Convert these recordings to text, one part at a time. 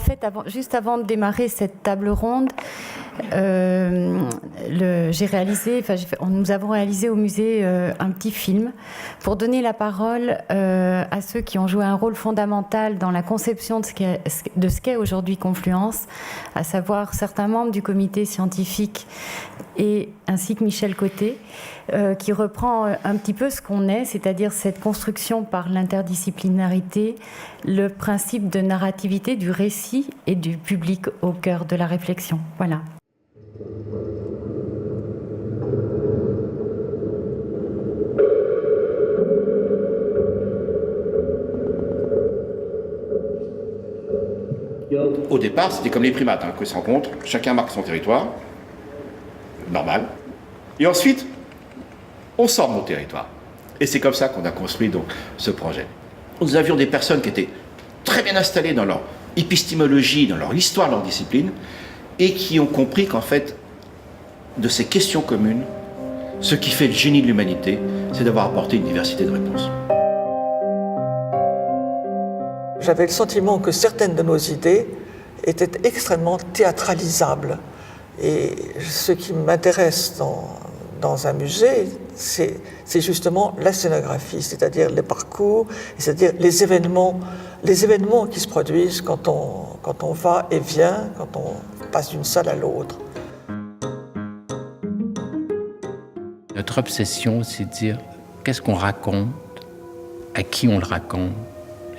fait, juste avant de démarrer cette table ronde, nous avons réalisé au musée un petit film pour donner la parole à ceux qui ont joué un rôle fondamental dans la conception de ce qu'est aujourd'hui Confluence, à savoir certains membres du comité scientifique ainsi que Michel Côté, qui reprend un petit peu ce qu'on est, c'est-à-dire cette construction par l'interdisciplinarité, le principe de narrativité du récit et du public au cœur de la réflexion. Voilà. Au départ, c'était comme les primates, qui se rencontrent, chacun marque son territoire, normal, et ensuite, on sort de nos territoires. Et c'est comme ça qu'on a construit donc ce projet. Nous avions des personnes qui étaient très bien installées dans leur épistémologie, dans leur histoire, leur discipline, et qui ont compris qu'en fait, de ces questions communes, ce qui fait le génie de l'humanité, c'est d'avoir apporté une diversité de réponses. J'avais le sentiment que certaines de nos idées étaient extrêmement théâtralisables. Et ce qui m'intéresse dans un musée, c'est justement la scénographie, c'est-à-dire les parcours, c'est-à-dire les événements qui se produisent quand on va et vient, quand on passe d'une salle à l'autre. Notre obsession, c'est de dire qu'est-ce qu'on raconte, à qui on le raconte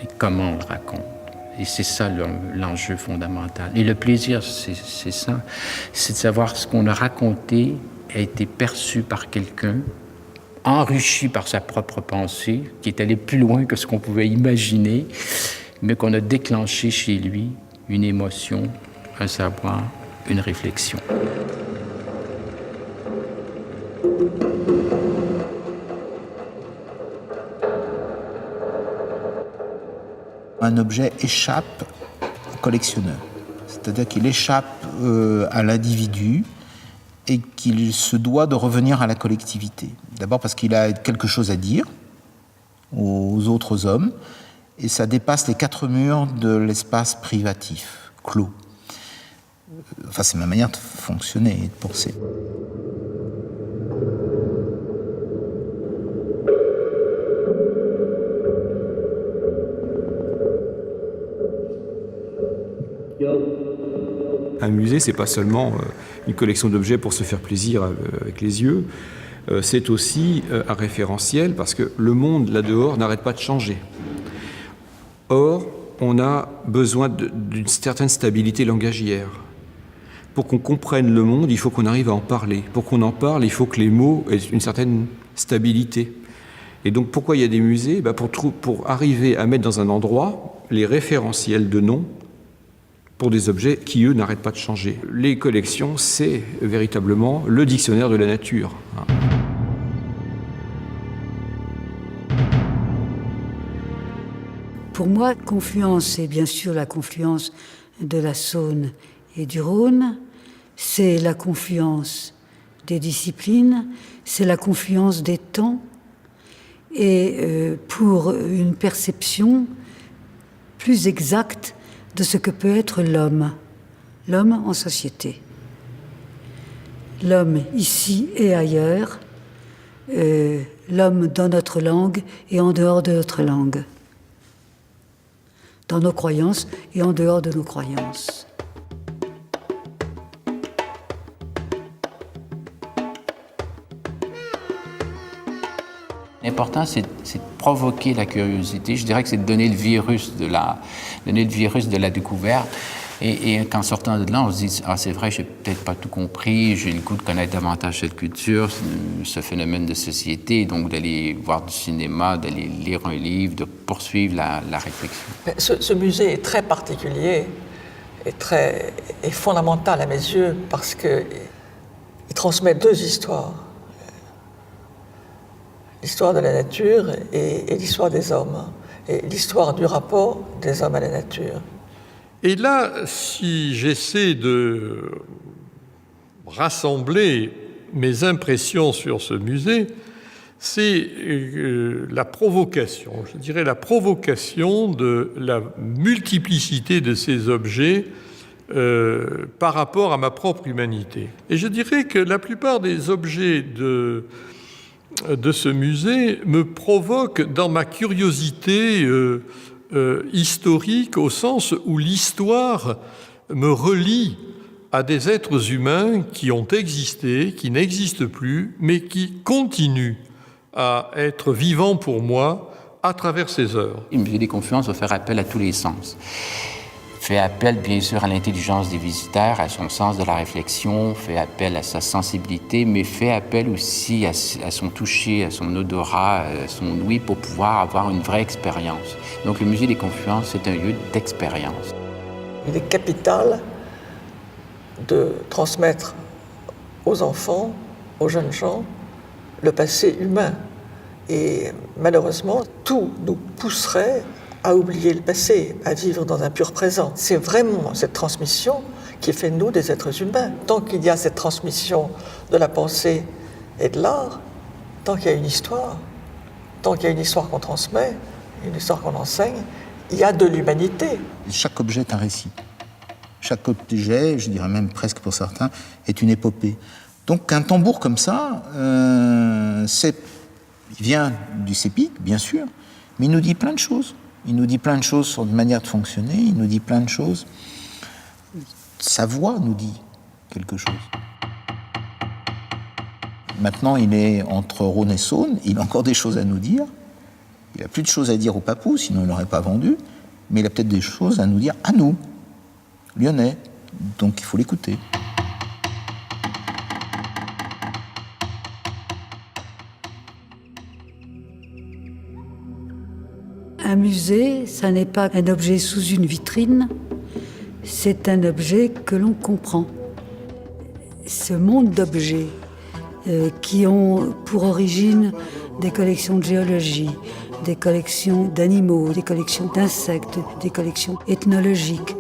et comment on le raconte. Et c'est ça l'enjeu fondamental. Et le plaisir, c'est ça, c'est de savoir ce qu'on a raconté a été perçu par quelqu'un, enrichi par sa propre pensée, qui est allé plus loin que ce qu'on pouvait imaginer, mais qu'on a déclenché chez lui une émotion, un savoir, une réflexion. Un objet échappe au collectionneur, c'est-à-dire qu'il échappe à l'individu et qu'il se doit de revenir à la collectivité. D'abord parce qu'il a quelque chose à dire aux autres hommes, et ça dépasse les 4 murs de l'espace privatif, clos. Enfin, c'est ma manière de fonctionner et de penser. Un musée, c'est pas seulement une collection d'objets pour se faire plaisir avec les yeux, c'est aussi un référentiel parce que le monde là-dehors n'arrête pas de changer. Or, on a besoin d'une certaine stabilité langagière. Pour qu'on comprenne le monde, il faut qu'on arrive à en parler. Pour qu'on en parle, il faut que les mots aient une certaine stabilité. Et donc, pourquoi il y a des musées ? Pour arriver à mettre dans un endroit les référentiels de noms pour des objets qui, eux, n'arrêtent pas de changer. Les collections, c'est véritablement le dictionnaire de la nature. Pour moi, Confluence, c'est bien sûr la confluence de la Saône et du Rhône, c'est la confluence des disciplines, c'est la confluence des temps, et pour une perception plus exacte de ce que peut être l'homme en société. L'homme ici et ailleurs, l'homme dans notre langue et en dehors de notre langue, dans nos croyances et en dehors de nos croyances. L'important, c'est de provoquer la curiosité. Je dirais que c'est de donner le virus de la découverte. Et qu'en sortant de là, on se dit « Ah, c'est vrai, j'ai peut-être pas tout compris, j'ai le goût de connaître davantage cette culture, ce phénomène de société. » Donc, d'aller voir du cinéma, d'aller lire un livre, de poursuivre la réflexion. Ce musée est très particulier et fondamental à mes yeux parce qu'il transmet 2 histoires. L'histoire de la nature et l'histoire des hommes, et l'histoire du rapport des hommes à la nature. Et là, si j'essaie de rassembler mes impressions sur ce musée, c'est la provocation, je dirais la provocation de la multiplicité de ces objets par rapport à ma propre humanité. Et je dirais que la plupart des objets de ce musée me provoquent dans ma curiosité historique, au sens où l'histoire me relie à des êtres humains qui ont existé, qui n'existent plus, mais qui continuent à être vivants pour moi à travers ces œuvres. Le musée des Confluences va faire appel à tous les sens. Fait appel, bien sûr, à l'intelligence des visiteurs, à son sens de la réflexion, fait appel à sa sensibilité, mais fait appel aussi à son toucher, à son odorat, à son ouïe, pour pouvoir avoir une vraie expérience. Donc le musée des Confluences, c'est un lieu d'expérience. Il est capital de transmettre aux enfants, aux jeunes gens, le passé humain. Et malheureusement, tout nous pousserait à oublier le passé, à vivre dans un pur présent. C'est vraiment cette transmission qui fait de nous des êtres humains. Tant qu'il y a cette transmission de la pensée et de l'art, tant qu'il y a une histoire, tant qu'il y a une histoire qu'on transmet, une histoire qu'on enseigne, il y a de l'humanité. Chaque objet est un récit. Chaque objet, je dirais même presque pour certains, est une épopée. Donc un tambour comme ça, il vient du CEPIC, bien sûr, mais il nous dit plein de choses. Il nous dit plein de choses sur une manière de fonctionner, il nous dit plein de choses. Sa voix nous dit quelque chose. Maintenant, il est entre Rhône et Saône, il a encore des choses à nous dire. Il n'a plus de choses à dire au Papou, sinon il ne l'aurait pas vendu, mais il a peut-être des choses à nous dire à nous, Lyonnais. Donc il faut l'écouter. Un musée, ça n'est pas un objet sous une vitrine, c'est un objet que l'on comprend. Ce monde d'objets qui ont pour origine des collections de géologie, des collections d'animaux, des collections d'insectes, des collections ethnologiques.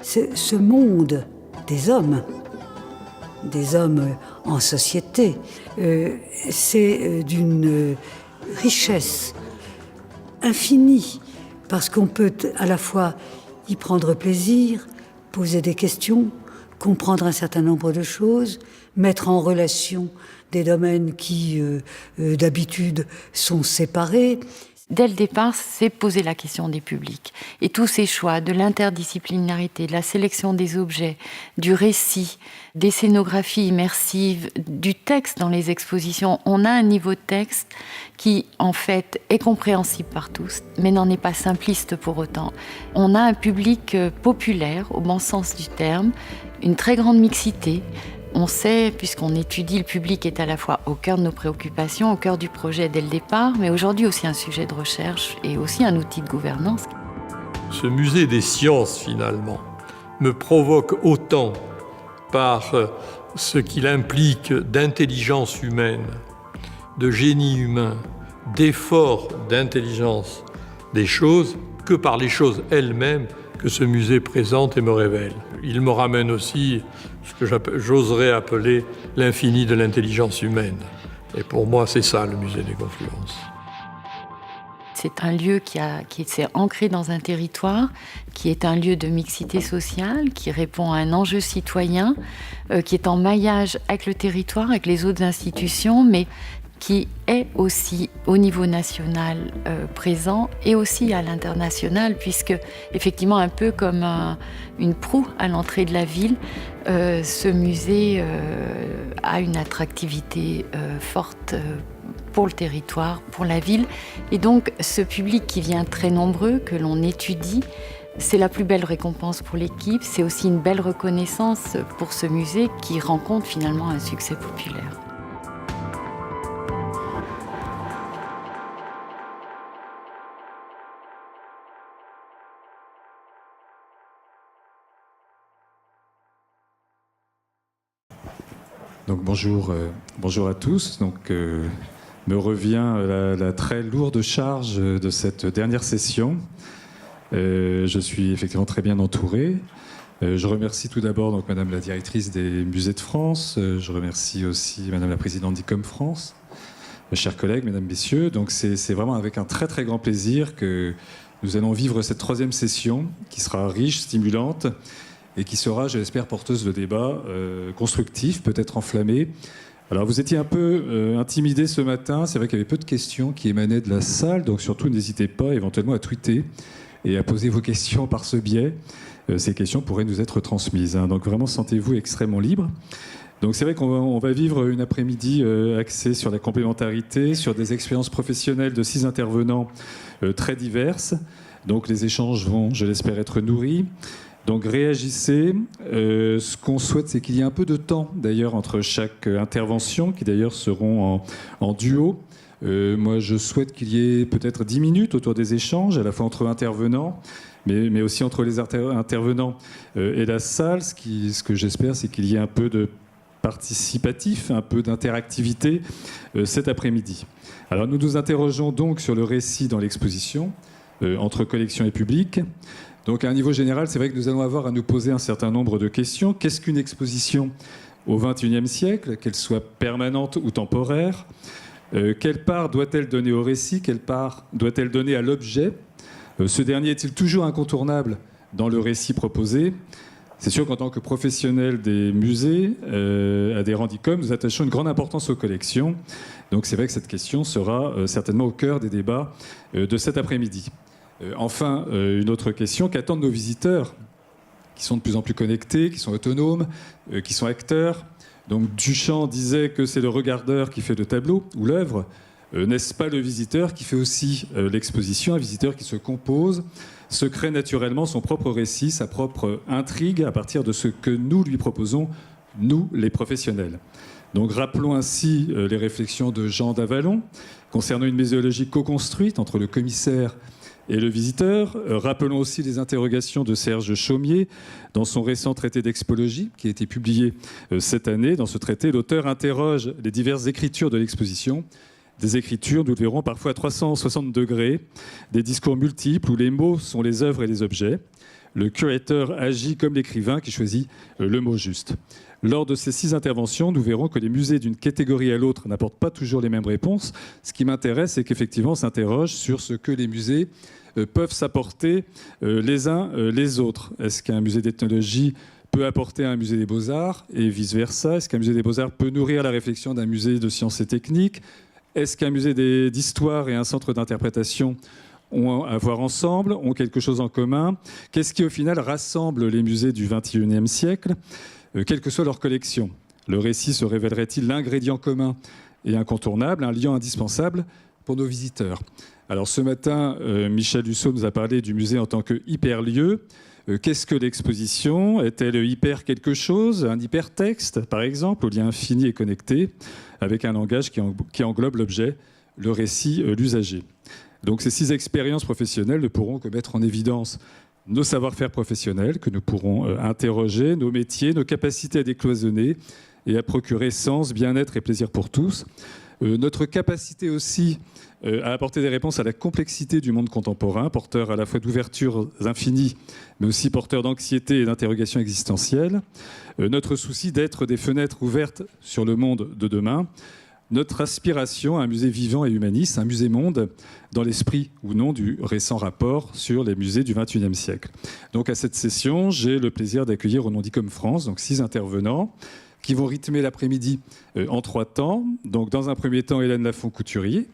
Ce monde des hommes en société, c'est d'une richesse infinie, parce qu'on peut à la fois y prendre plaisir, poser des questions, comprendre un certain nombre de choses, mettre en relation des domaines qui, d'habitude, sont séparés. Dès le départ, c'est poser la question des publics. Et tous ces choix de l'interdisciplinarité, de la sélection des objets, du récit, des scénographies immersives, du texte dans les expositions. On a un niveau de texte qui, en fait, est compréhensible par tous, mais n'en est pas simpliste pour autant. On a un public populaire, au bon sens du terme, une très grande mixité. On sait, puisqu'on étudie, le public est à la fois au cœur de nos préoccupations, au cœur du projet dès le départ, mais aujourd'hui aussi un sujet de recherche et aussi un outil de gouvernance. Ce musée des sciences, finalement, me provoque autant par ce qu'il implique d'intelligence humaine, de génie humain, d'effort d'intelligence des choses, que par les choses elles-mêmes que ce musée présente et me révèle. Il me ramène aussi ce que j'oserais appeler l'infini de l'intelligence humaine. Et pour moi, c'est ça, le musée des Confluences. C'est un lieu qui s'est ancré dans un territoire, qui est un lieu de mixité sociale, qui répond à un enjeu citoyen, qui est en maillage avec le territoire, avec les autres institutions, mais qui est aussi au niveau national présent et aussi à l'international, puisque effectivement un peu comme une proue à l'entrée de la ville, ce musée a une attractivité forte pour le territoire, pour la ville. Et donc ce public qui vient très nombreux, que l'on étudie, c'est la plus belle récompense pour l'équipe, c'est aussi une belle reconnaissance pour ce musée qui rencontre finalement un succès populaire. Donc bonjour à tous. Donc me revient la très lourde charge de cette dernière session. Je suis effectivement très bien entouré. Je remercie tout d'abord donc Madame la directrice des Musées de France. Je remercie aussi Madame la présidente d'ICOM France. chers collègues, mesdames, messieurs. Donc c'est vraiment avec un très très grand plaisir que nous allons vivre cette 3e session qui sera riche, stimulante et qui sera, je l'espère, porteuse de débats constructifs, peut-être enflammés. Alors vous étiez un peu intimidés ce matin, c'est vrai qu'il y avait peu de questions qui émanaient de la salle, donc surtout n'hésitez pas éventuellement à tweeter et à poser vos questions par ce biais. Ces questions pourraient nous être transmises, hein. Donc vraiment sentez-vous extrêmement libre. Donc c'est vrai qu'on va vivre une après-midi axée sur la complémentarité, sur des expériences professionnelles de 6 intervenants très diverses. Donc les échanges vont, je l'espère, être nourris. Donc réagissez. Ce qu'on souhaite, c'est qu'il y ait un peu de temps, d'ailleurs, entre chaque intervention, qui d'ailleurs seront en duo. Moi, je souhaite qu'il y ait peut-être 10 minutes autour des échanges, à la fois entre intervenants, mais aussi entre les intervenants et la salle. Ce que j'espère, c'est qu'il y ait un peu de participatif, un peu d'interactivité cet après-midi. Alors nous nous interrogeons donc sur le récit dans l'exposition, entre collection et public. Donc à un niveau général, c'est vrai que nous allons avoir à nous poser un certain nombre de questions. Qu'est-ce qu'une exposition au XXIe siècle, qu'elle soit permanente ou temporaire? Quelle part doit-elle donner au récit? Quelle part doit-elle donner à l'objet? Ce dernier est-il toujours incontournable dans le récit proposé? C'est sûr qu'en tant que professionnels des musées, adhérents d'ICOM, nous attachons une grande importance aux collections. Donc c'est vrai que cette question sera certainement au cœur des débats de cet après-midi. Enfin, une autre question, qu'attendent nos visiteurs, qui sont de plus en plus connectés, qui sont autonomes, qui sont acteurs? Donc Duchamp disait que c'est le regardeur qui fait le tableau ou l'œuvre. N'est-ce pas le visiteur qui fait aussi l'exposition, un visiteur qui se compose, se crée naturellement son propre récit, sa propre intrigue à partir de ce que nous lui proposons, nous les professionnels. Donc rappelons ainsi les réflexions de Jean d'Avalon concernant une muséologie co-construite entre le commissaire et le visiteur. Rappelons aussi les interrogations de Serge Chaumier dans son récent traité d'expologie qui a été publié cette année. Dans ce traité, l'auteur interroge les diverses écritures de l'exposition. Des écritures, nous le verrons, parfois à 360 degrés, des discours multiples où les mots sont les œuvres et les objets. Le curateur agit comme l'écrivain qui choisit le mot juste. Lors de ces 6 interventions, nous verrons que les musées d'une catégorie à l'autre n'apportent pas toujours les mêmes réponses. Ce qui m'intéresse, c'est qu'effectivement, on s'interroge sur ce que les musées peuvent s'apporter les uns les autres. Est-ce qu'un musée d'ethnologie peut apporter à un musée des beaux-arts et vice-versa? Est-ce qu'un musée des beaux-arts peut nourrir la réflexion d'un musée de sciences et techniques? Est-ce qu'un musée d'histoire et un centre d'interprétation ont à voir ensemble, ont quelque chose en commun? Qu'est-ce qui, au final, rassemble les musées du XXIe siècle, quelle que soit leur collection? Le récit se révélerait-il l'ingrédient commun et incontournable, un lien indispensable pour nos visiteurs? Alors ce matin, Michel Husseau nous a parlé du musée en tant que hyperlieu. Qu'est-ce que l'exposition? Est-elle hyper quelque chose? Un hypertexte, par exemple, au lien infini et connecté, avec un langage qui englobe l'objet, le récit, l'usager. Donc ces 6 expériences professionnelles ne pourront que mettre en évidence nos savoir-faire professionnels, que nous pourrons interroger, nos métiers, nos capacités à décloisonner et à procurer sens, bien-être et plaisir pour tous. Notre capacité aussi à apporter des réponses à la complexité du monde contemporain, porteur à la fois d'ouvertures infinies, mais aussi porteur d'anxiété et d'interrogations existentielles. Notre souci d'être des fenêtres ouvertes sur le monde de demain. Notre aspiration à un musée vivant et humaniste, un musée-monde, dans l'esprit ou non du récent rapport sur les musées du XXIe siècle. Donc à cette session, j'ai le plaisir d'accueillir au nom d'ICOM France, donc 6 intervenants, qui vont rythmer l'après-midi en 3 temps. Donc dans un premier temps, Hélène Lafont-Couturier,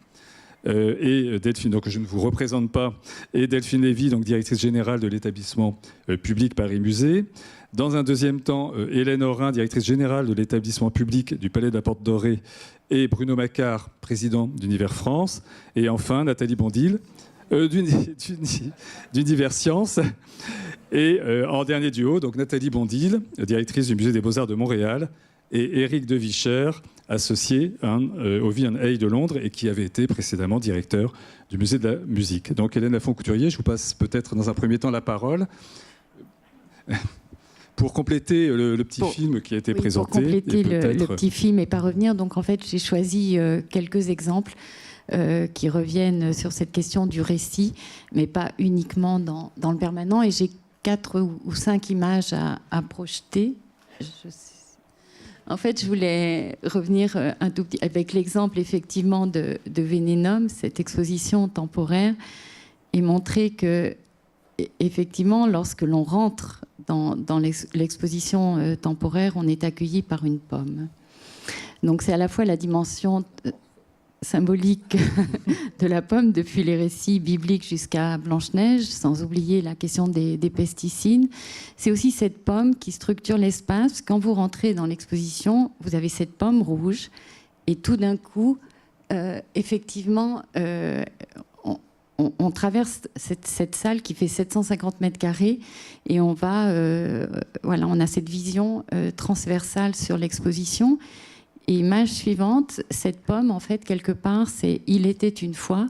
et Delphine, donc je ne vous représente pas, et Delphine Lévy, donc directrice générale de l'établissement public Paris Musée. Dans un deuxième temps, Hélène Orin, directrice générale de l'établissement public du Palais de la Porte Dorée, et Bruno Macquart, président d'Univers France. Et enfin, Nathalie Bondil, d'Univers Sciences. Et en dernier duo, donc Nathalie Bondil, directrice du Musée des Beaux-Arts de Montréal, et Éric de Vicher, associé au V&A de Londres et qui avait été précédemment directeur du Musée de la Musique. Donc Hélène Lafont-Couturier, je vous passe peut-être dans un premier temps la parole pour compléter le petit film qui a été présenté. Pour compléter le petit film et pas revenir, donc en fait j'ai choisi quelques exemples qui reviennent sur cette question du récit, mais pas uniquement dans le permanent, et j'ai 4 ou 5 images à projeter. En fait, je voulais revenir un tout petit avec l'exemple effectivement de Vénénum, cette exposition temporaire, et montrer que effectivement, lorsque l'on rentre dans l'exposition temporaire, on est accueilli par une pomme. Donc c'est à la fois la dimension symbolique de la pomme, depuis les récits bibliques jusqu'à Blanche-Neige, sans oublier la question des pesticides. C'est aussi cette pomme qui structure l'espace. Quand vous rentrez dans l'exposition, vous avez cette pomme rouge, et tout d'un coup, effectivement, on traverse cette salle qui fait 750 mètres carrés, et on va, voilà, on a cette vision transversale sur l'exposition. Et image suivante, cette pomme, en fait, quelque part, c'est « Il était une fois ».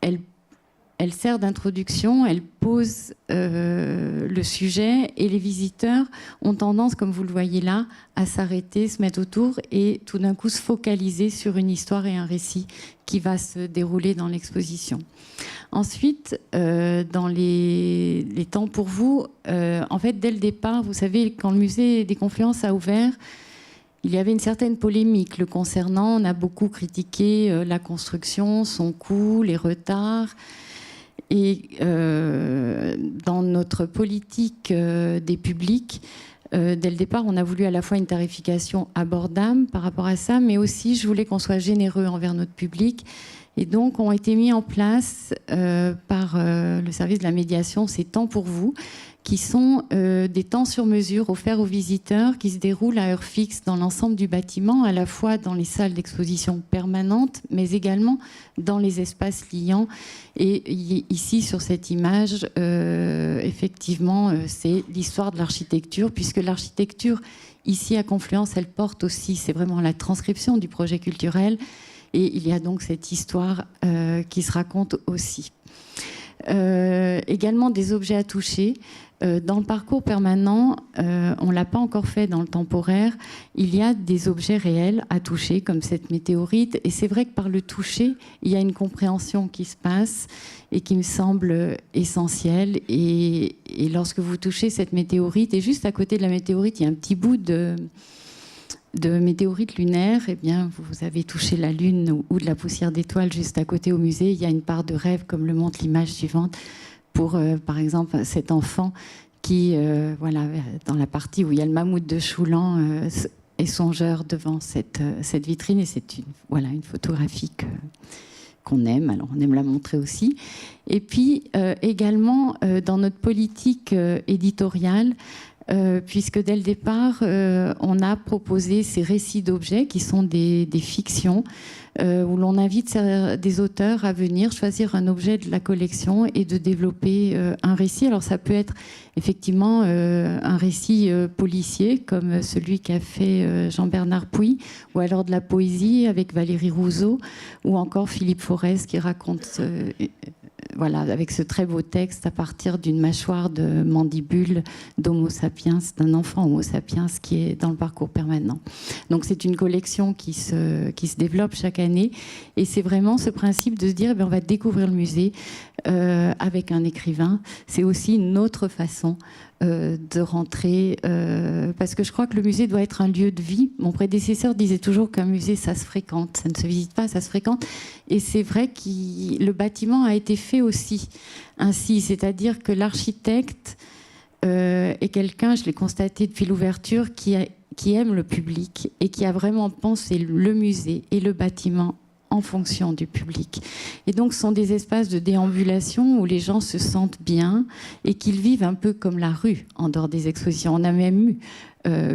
Elle sert d'introduction, elle pose le sujet, et les visiteurs ont tendance, comme vous le voyez là, à s'arrêter, se mettre autour et tout d'un coup se focaliser sur une histoire et un récit qui va se dérouler dans l'exposition. Ensuite, dans les temps pour vous, en fait, dès le départ, vous savez, quand le musée des Confluences a ouvert, il y avait une certaine polémique le concernant. On a beaucoup critiqué la construction, son coût, les retards. Et dans notre politique des publics, dès le départ, on a voulu à la fois une tarification abordable par rapport à ça, mais aussi je voulais qu'on soit généreux envers notre public. Et donc, ont été mis en place par le service de la médiation ces temps pour vous, qui sont des temps sur mesure offerts aux visiteurs, qui se déroulent à heure fixe dans l'ensemble du bâtiment, à la fois dans les salles d'exposition permanentes, mais également dans les espaces liants. Et ici, sur cette image, effectivement, c'est l'histoire de l'architecture, puisque l'architecture, ici à Confluence, elle porte aussi, c'est vraiment la transcription du projet culturel, et il y a donc cette histoire qui se raconte aussi. Également des objets à toucher. Dans le parcours permanent, on ne l'a pas encore fait dans le temporaire, il y a des objets réels à toucher, comme cette météorite. Et c'est vrai que par le toucher, il y a une compréhension qui se passe et qui me semble essentielle. Et lorsque vous touchez cette météorite, et juste à côté de la météorite, il y a un petit bout de météorite lunaire, eh bien, vous avez touché la Lune ou de la poussière d'étoiles juste à côté au musée. Il y a une part de rêve, comme le montre l'image suivante, pour, par exemple, cet enfant qui, voilà, dans la partie où il y a le mammouth de Choulan, est songeur devant cette vitrine. Et c'est une photographie qu'on aime. Alors, on aime la montrer aussi. Et puis, également, dans notre politique éditoriale, puisque dès le départ, on a proposé ces récits d'objets qui sont des fictions, où l'on invite des auteurs à venir choisir un objet de la collection et de développer un récit. Alors ça peut être effectivement un récit policier, comme celui qu'a fait Jean-Bernard Puy, ou alors de la poésie avec Valérie Rousseau, ou encore Philippe Forest qui raconte... voilà, avec ce très beau texte à partir d'une mâchoire de mandibule d'Homo sapiens, d'un enfant Homo sapiens qui est dans le parcours permanent. Donc c'est une collection qui se développe chaque année, et c'est vraiment ce principe de se dire, on va découvrir le musée avec un écrivain. C'est aussi une autre façon de rentrer, parce que je crois que le musée doit être un lieu de vie. Mon prédécesseur disait toujours qu'un musée, ça se fréquente, ça ne se visite pas, ça se fréquente. Et c'est vrai que le bâtiment a été fait aussi ainsi, c'est-à-dire que l'architecte est quelqu'un, je l'ai constaté depuis l'ouverture, qui aime le public et qui a vraiment pensé le musée et le bâtiment en fonction du public. Et donc, ce sont des espaces de déambulation où les gens se sentent bien et qu'ils vivent un peu comme la rue en dehors des expositions. On a même eu,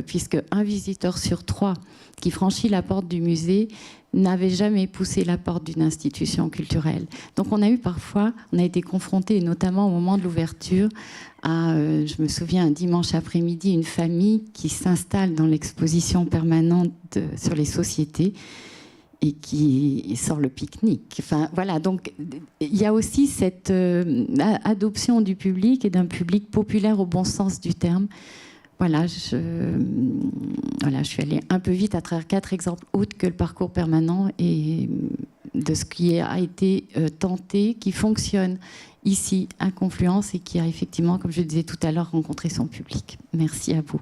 puisque un visiteur sur 3 qui franchit la porte du musée n'avait jamais poussé la porte d'une institution culturelle. Donc, on a été confrontés, notamment au moment de l'ouverture, à, je me souviens, un dimanche après-midi, une famille qui s'installe dans l'exposition permanente sur les sociétés et qui sort le pique-nique. Enfin, voilà, donc il y a aussi cette adoption du public et d'un public populaire au bon sens du terme. Voilà, je suis allée un peu vite à travers 4 exemples autres que le parcours permanent et de ce qui a été tenté, qui fonctionne ici à Confluence et qui a effectivement, comme je le disais tout à l'heure, rencontré son public. Merci à vous.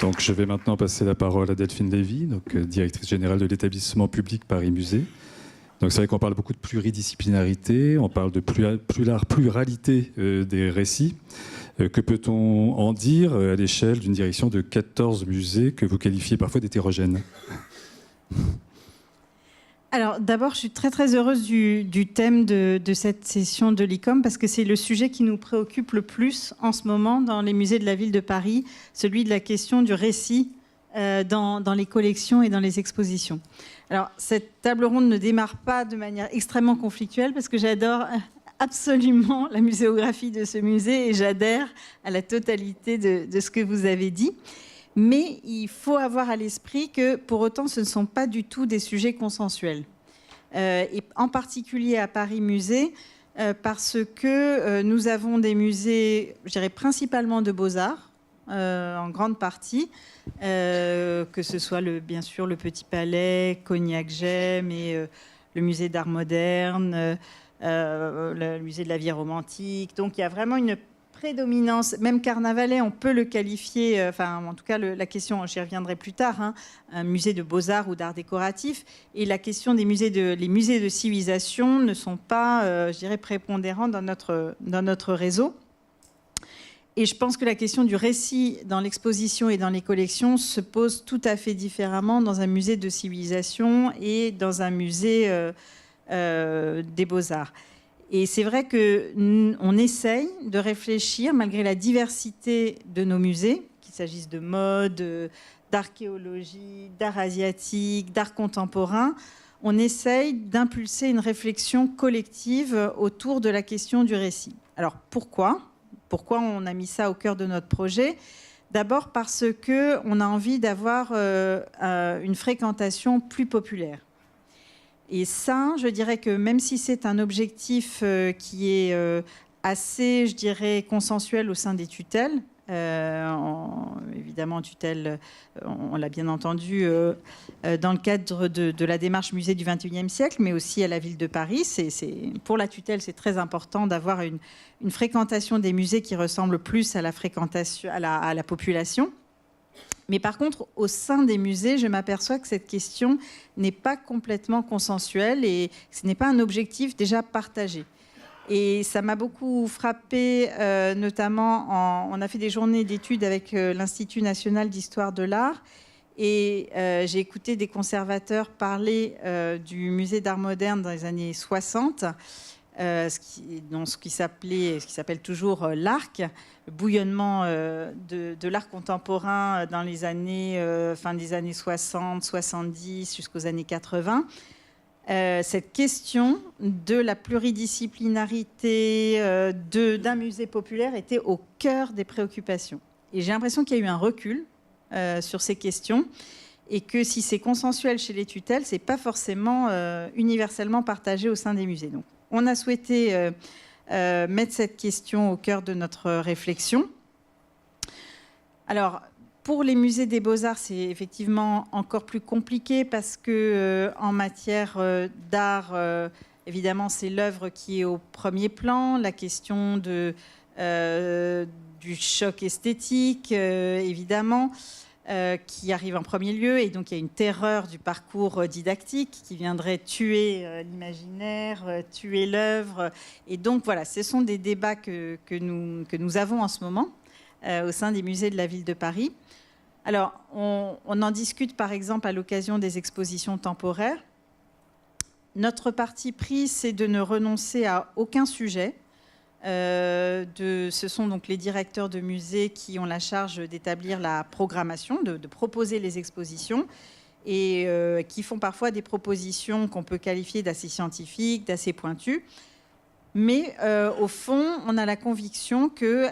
Donc, je vais maintenant passer la parole à Delphine Lévy, donc, directrice générale de l'établissement public Paris Musée. Donc, c'est vrai qu'on parle beaucoup de pluridisciplinarité, on parle de pluralité des récits. Que peut-on en dire à l'échelle d'une direction de 14 musées que vous qualifiez parfois d'hétérogènes ? Alors d'abord, je suis très très heureuse du thème de cette session de l'ICOM parce que c'est le sujet qui nous préoccupe le plus en ce moment dans les musées de la ville de Paris, celui de la question du récit dans les collections et dans les expositions. Alors cette table ronde ne démarre pas de manière extrêmement conflictuelle parce que j'adore absolument la muséographie de ce musée et j'adhère à la totalité de ce que vous avez dit. Mais il faut avoir à l'esprit que pour autant ce ne sont pas du tout des sujets consensuels. Et en particulier à Paris Musée, parce que nous avons des musées, je dirais principalement de beaux-arts, en grande partie, que ce soit bien sûr le Petit Palais, Cognac-Gemme et le musée d'art moderne, le musée de la vie romantique. Donc il y a vraiment une prédominance, même Carnavalet, on peut le qualifier, enfin en tout cas la question, j'y reviendrai plus tard, hein, un musée de beaux-arts ou d'art décoratif, et la question des musées les musées de civilisation ne sont pas, je dirais, prépondérants dans notre réseau. Et je pense que la question du récit dans l'exposition et dans les collections se pose tout à fait différemment dans un musée de civilisation et dans un musée des beaux-arts. Et c'est vrai qu'on essaye de réfléchir, malgré la diversité de nos musées, qu'il s'agisse de mode, d'archéologie, d'art asiatique, d'art contemporain, on essaye d'impulser une réflexion collective autour de la question du récit. Alors pourquoi on a mis ça au cœur de notre projet ? D'abord parce qu'on a envie d'avoir une fréquentation plus populaire. Et ça, je dirais que même si c'est un objectif qui est assez, je dirais, consensuel au sein des tutelles, évidemment, tutelle, on l'a bien entendu, dans le cadre de la démarche musée du XXIe siècle, mais aussi à la ville de Paris. Pour la tutelle, c'est très important d'avoir une fréquentation des musées qui ressemble plus à la fréquentation, à la population. Mais par contre, au sein des musées, je m'aperçois que cette question n'est pas complètement consensuelle et ce n'est pas un objectif déjà partagé. Et ça m'a beaucoup frappé, notamment, on a fait des journées d'études avec l'Institut national d'histoire de l'art et j'ai écouté des conservateurs parler du musée d'art moderne dans les années 60, ce qui s'appelle toujours l'ARC, le bouillonnement de l'art contemporain dans les années, fin des années 60, 70 jusqu'aux années 80. Cette question de la pluridisciplinarité d'un musée populaire était au cœur des préoccupations. Et j'ai l'impression qu'il y a eu un recul sur ces questions et que si c'est consensuel chez les tutelles, ce n'est pas forcément universellement partagé au sein des musées. Donc, on a souhaité mettre cette question au cœur de notre réflexion. Alors, pour les musées des Beaux-Arts, c'est effectivement encore plus compliqué parce que en matière d'art, évidemment, c'est l'œuvre qui est au premier plan, la question du choc esthétique, évidemment, qui arrive en premier lieu. Et donc, il y a une terreur du parcours didactique qui viendrait tuer l'imaginaire, tuer l'œuvre. Et donc, voilà, ce sont des débats que nous avons en ce moment au sein des musées de la ville de Paris. Alors, on en discute par exemple à l'occasion des expositions temporaires. Notre parti pris, c'est de ne renoncer à aucun sujet. Ce sont donc les directeurs de musées qui ont la charge d'établir la programmation, de proposer les expositions et qui font parfois des propositions qu'on peut qualifier d'assez scientifiques, d'assez pointues. Mais au fond, on a la conviction que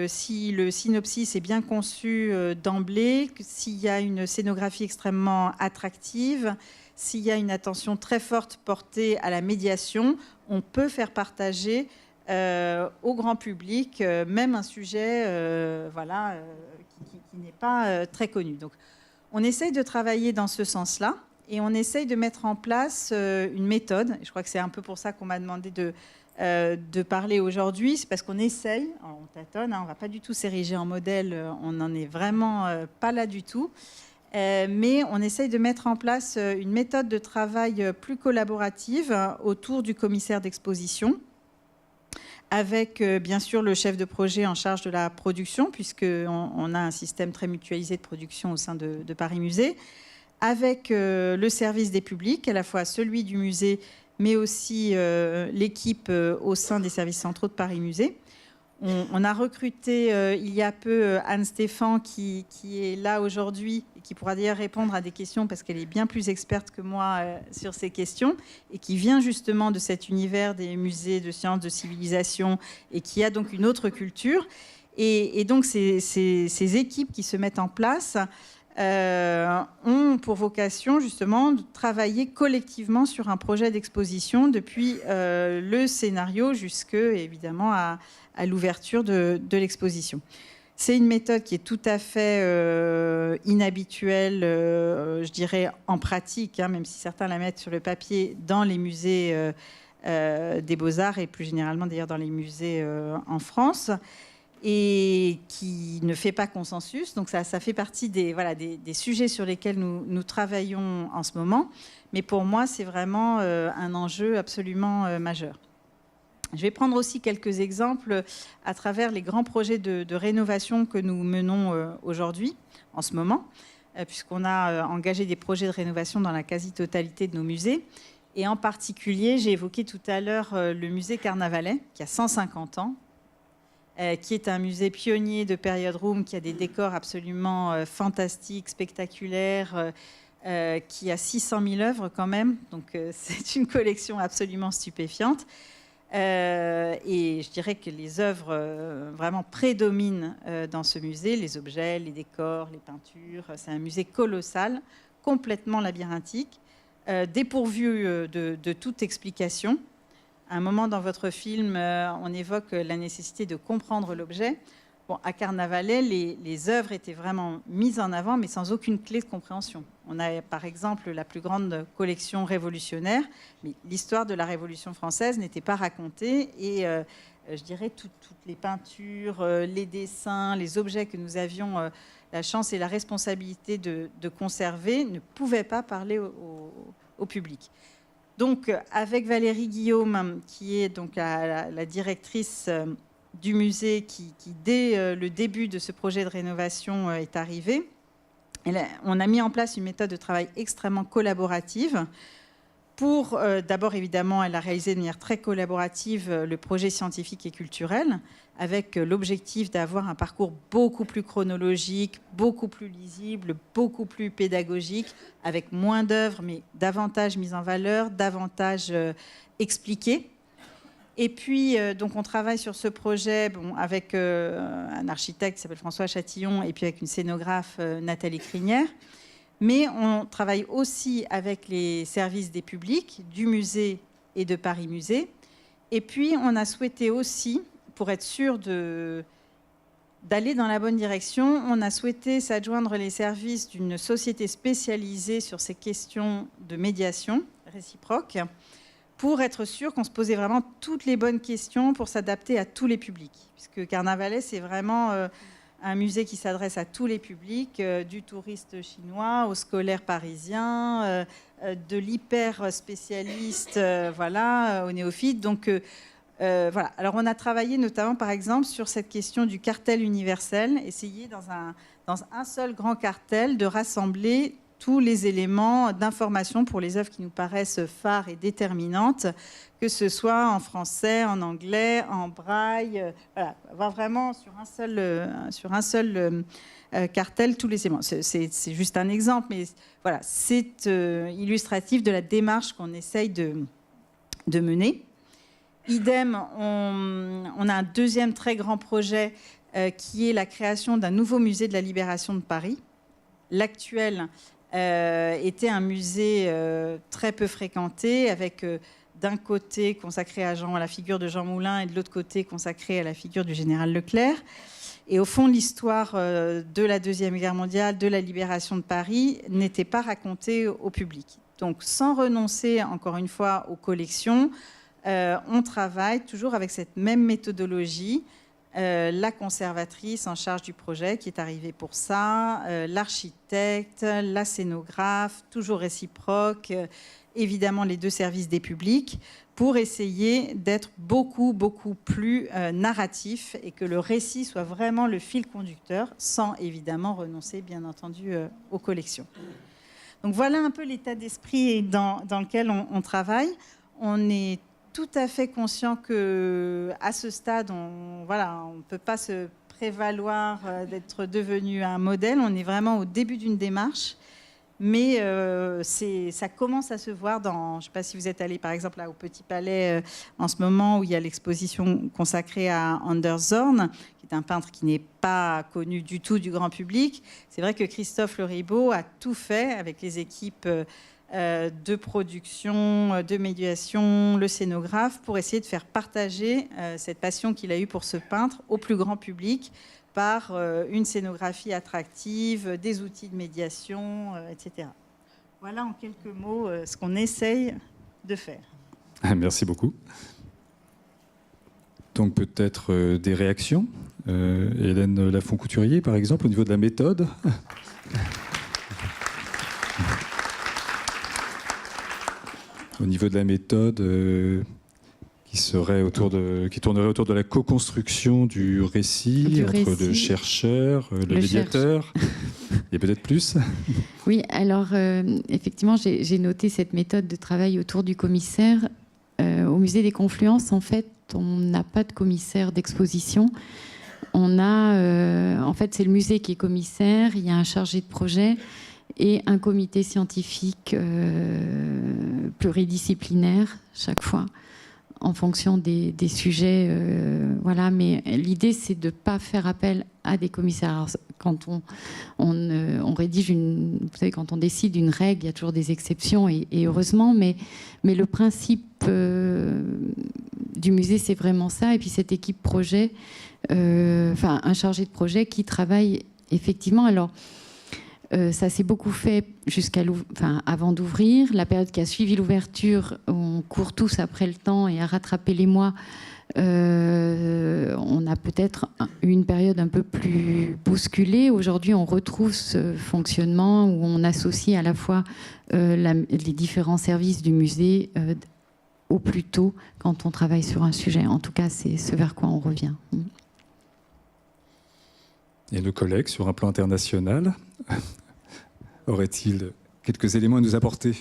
si le synopsis est bien conçu d'emblée, s'il y a une scénographie extrêmement attractive, s'il y a une attention très forte portée à la médiation, on peut faire partager au grand public même un sujet qui n'est pas très connu. Donc, on essaye de travailler dans ce sens-là. Et on essaye de mettre en place une méthode. Je crois que c'est un peu pour ça qu'on m'a demandé de de parler aujourd'hui, c'est parce qu'on essaye, on tâtonne, on ne va pas du tout s'ériger en modèle, on n'en est vraiment pas là du tout, mais on essaye de mettre en place une méthode de travail plus collaborative autour du commissaire d'exposition, avec bien sûr le chef de projet en charge de la production, puisqu'on a un système très mutualisé de production au sein de Paris Musée, avec le service des publics, à la fois celui du musée, mais aussi l'équipe au sein des services centraux de Paris Musée. On a recruté il y a peu Anne Stéphan qui est là aujourd'hui et qui pourra d'ailleurs répondre à des questions parce qu'elle est bien plus experte que moi sur ces questions et qui vient justement de cet univers des musées de sciences, de civilisation et qui a donc une autre culture. Et donc ces équipes qui se mettent en place ont pour vocation justement de travailler collectivement sur un projet d'exposition depuis le scénario jusque évidemment à l'ouverture de l'exposition. C'est une méthode qui est tout à fait inhabituelle, je dirais en pratique, même si certains la mettent sur le papier dans les musées des Beaux-Arts et plus généralement d'ailleurs dans les musées en France, et qui ne fait pas consensus. Donc ça fait partie des sujets sur lesquels nous travaillons en ce moment. Mais pour moi, c'est vraiment un enjeu absolument majeur. Je vais prendre aussi quelques exemples à travers les grands projets de rénovation que nous menons aujourd'hui, en ce moment, puisqu'on a engagé des projets de rénovation dans la quasi-totalité de nos musées. Et en particulier, j'ai évoqué tout à l'heure le musée Carnavalet, qui a 150 ans, qui est un musée pionnier de Period Room, qui a des décors absolument fantastiques, spectaculaires, qui a 600 000 œuvres quand même. Donc c'est une collection absolument stupéfiante. Et je dirais que les œuvres vraiment prédominent dans ce musée, les objets, les décors, les peintures. C'est un musée colossal, complètement labyrinthique, dépourvu de toute explication. À un moment dans votre film, on évoque la nécessité de comprendre l'objet. Bon, à Carnavalet, les œuvres étaient vraiment mises en avant, mais sans aucune clé de compréhension. On a par exemple la plus grande collection révolutionnaire, mais l'histoire de la Révolution française n'était pas racontée. Et je dirais toutes les peintures, les dessins, les objets que nous avions la chance et la responsabilité de conserver ne pouvaient pas parler au public. Donc, avec Valérie Guillaume, qui est donc la directrice du musée, qui dès le début de ce projet de rénovation est arrivée, on a mis en place une méthode de travail extrêmement collaborative. Pour, d'abord, évidemment, elle a réalisé de manière très collaborative le projet scientifique et culturel, avec l'objectif d'avoir un parcours beaucoup plus chronologique, beaucoup plus lisible, beaucoup plus pédagogique, avec moins d'œuvres, mais davantage mises en valeur, davantage expliquées. Et puis, donc, on travaille sur ce projet avec un architecte qui s'appelle François Chatillon, et puis avec une scénographe, Nathalie Crinière. Mais on travaille aussi avec les services des publics, du musée et de Paris Musée. Et puis, on a souhaité aussi, pour être sûr d'aller dans la bonne direction, on a souhaité s'adjoindre les services d'une société spécialisée sur ces questions de médiation réciproque, pour être sûr qu'on se posait vraiment toutes les bonnes questions pour s'adapter à tous les publics. Puisque Carnavalet, c'est vraiment un musée qui s'adresse à tous les publics, du touriste chinois au scolaire parisien, de l'hyper spécialiste, au néophyte. Donc voilà. Alors on a travaillé notamment, par exemple, sur cette question du cartel universel, essayer dans un seul grand cartel de rassembler tous les éléments d'information pour les œuvres qui nous paraissent phares et déterminantes, que ce soit en français, en anglais, en braille, voilà, avoir vraiment sur un seul cartel tous les éléments. C'est juste un exemple, mais voilà, c'est illustratif de la démarche qu'on essaye de mener. Idem, on a un deuxième très grand projet qui est la création d'un nouveau musée de la Libération de Paris. L'actuel était un musée très peu fréquenté, avec d'un côté consacré à la figure de Jean Moulin et de l'autre côté consacré à la figure du général Leclerc. Et au fond, l'histoire de la Deuxième Guerre mondiale, de la libération de Paris, n'était pas racontée au public. Donc, sans renoncer, encore une fois, aux collections, on travaille toujours avec cette même méthodologie. La conservatrice en charge du projet qui est arrivée pour ça, l'architecte, la scénographe, toujours réciproque, évidemment les 2 services des publics, pour essayer d'être beaucoup plus narratif et que le récit soit vraiment le fil conducteur, sans évidemment renoncer bien entendu aux collections. Donc voilà un peu l'état d'esprit dans lequel on travaille. On est tout à fait conscient qu'à ce stade, on ne peut pas se prévaloir d'être devenu un modèle. On est vraiment au début d'une démarche, mais ça commence à se voir dans... Je ne sais pas si vous êtes allé par exemple là, au Petit Palais en ce moment où il y a l'exposition consacrée à Anders Zorn, qui est un peintre qui n'est pas connu du tout du grand public. C'est vrai que Christophe Leribaud a tout fait avec les équipes de production, de médiation, le scénographe, pour essayer de faire partager cette passion qu'il a eue pour ce peintre au plus grand public par une scénographie attractive, des outils de médiation, etc. Voilà en quelques mots ce qu'on essaye de faire. Merci beaucoup. Donc peut-être des réactions. Hélène Lafont-Couturier, par exemple, au niveau de la méthode. Au niveau de la méthode qui tournerait autour de la co-construction du récit entre le chercheur, le médiateur, et peut-être plus. Oui, alors effectivement, j'ai noté cette méthode de travail autour du commissaire. Au Musée des Confluences, en fait, on n'a pas de commissaire d'exposition. On a, en fait, c'est le musée qui est commissaire, il y a un chargé de projet et un comité scientifique pluridisciplinaire chaque fois, en fonction des sujets. Voilà. Mais l'idée, c'est de ne pas faire appel à des commissaires. Alors, quand on rédige vous savez, quand on décide une règle, il y a toujours des exceptions, et heureusement, mais le principe du musée, c'est vraiment ça. Et puis cette équipe projet, un chargé de projet qui travaille effectivement. Alors, ça s'est beaucoup fait avant d'ouvrir. La période qui a suivi l'ouverture, on court tous après le temps et à rattraper les mois. On a peut-être eu une période un peu plus bousculée. Aujourd'hui, on retrouve ce fonctionnement où on associe à la fois les différents services du musée au plus tôt quand on travaille sur un sujet. En tout cas, c'est ce vers quoi on revient. Et nos collègues, sur un plan international, auraient-ils quelques éléments à nous apporter ?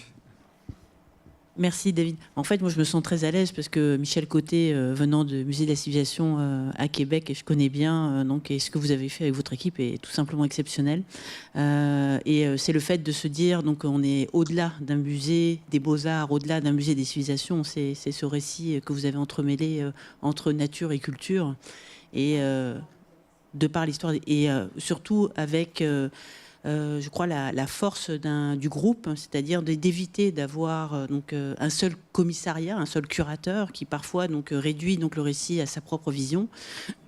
Merci David. En fait, moi je me sens très à l'aise parce que Michel Côté, venant du Musée de la Civilisation à Québec, et je connais bien, et ce que vous avez fait avec votre équipe est tout simplement exceptionnel. C'est le fait de se dire, donc on est au-delà d'un musée des Beaux-Arts, au-delà d'un musée des civilisations, c'est ce récit que vous avez entremêlé entre nature et culture, et de par l'histoire, et surtout avec... je crois la force du groupe, c'est-à-dire d'éviter d'avoir un seul commissariat, un seul curateur qui parfois réduit le récit à sa propre vision,